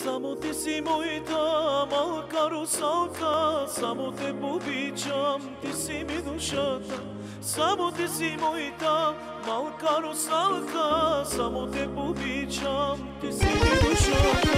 Само ти си моята малка русалка, само те обичам, ти си ми душата. Само ти си моята малка русалка, само те обичам, ти си ми душата.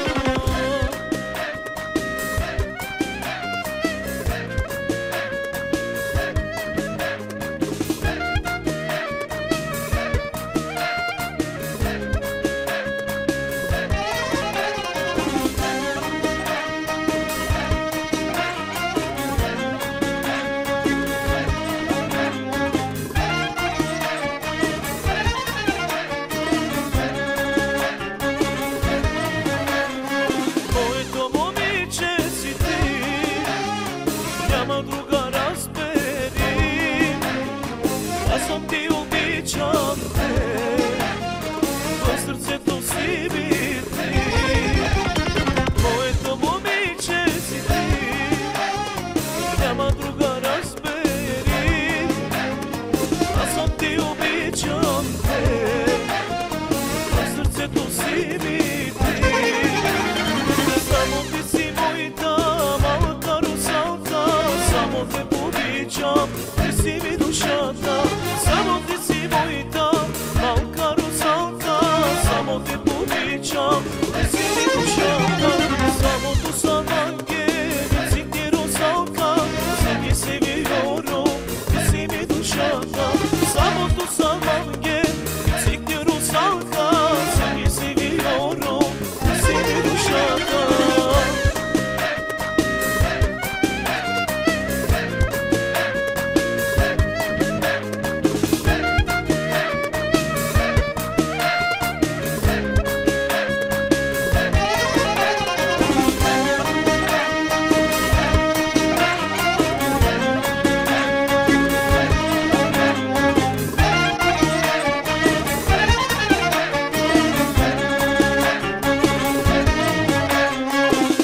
Друга разбери, аз съм ти обичам те, в сърцето си би ти. Моето момиче си ти, няма друга разбери, аз съм ти обичам те, в сърцето си би ти. Само ти си моята малка русалка, само те обичам, ти си ми душата. Само ти си моята малка русалка, само те обичам, ти си ми душата. Само tu sam angel, si ti rusalka, svi si mi oro, ti si mi dušata. Samo tu sam angel, si ti rusalka, svi si mi oro, ti si mi dušata.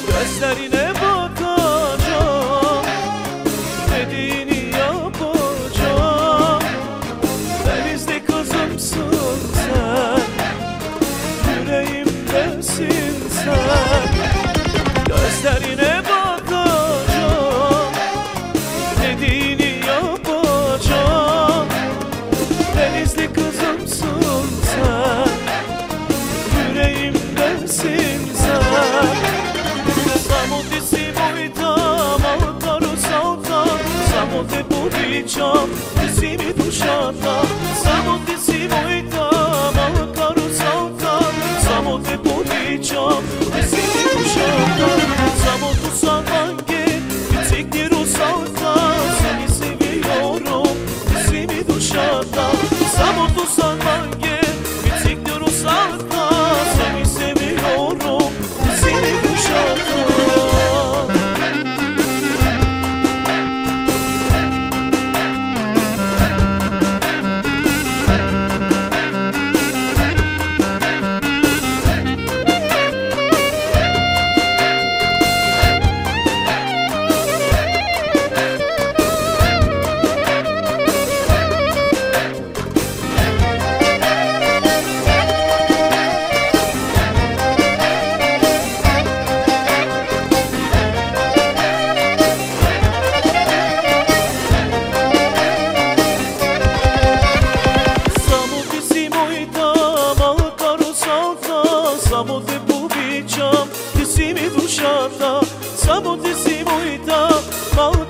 Gözlerine bakacağım, dediğini yapacağım. Denizde kızımsın sen, yüreğimdesin sen. Gözlerine bakacağım, dediğini yapacağım. Denizde kızımsın sen, yüreğimdesin sen. Samo ti si moita malka rusalka, samo te obичам, ti si mi dušata. Samo ti si moita malka rusalka, samo te obичам, ti si mi dušata. Samo tu sam angel, küçük rusalka, seni seviyorum, ti si mi dušata. Samo tu sam angel, küçük rusalka, seni seviyorum, ti si mi dušata. Samo te obичам, ti si mi dušata. Samo ti si moita malka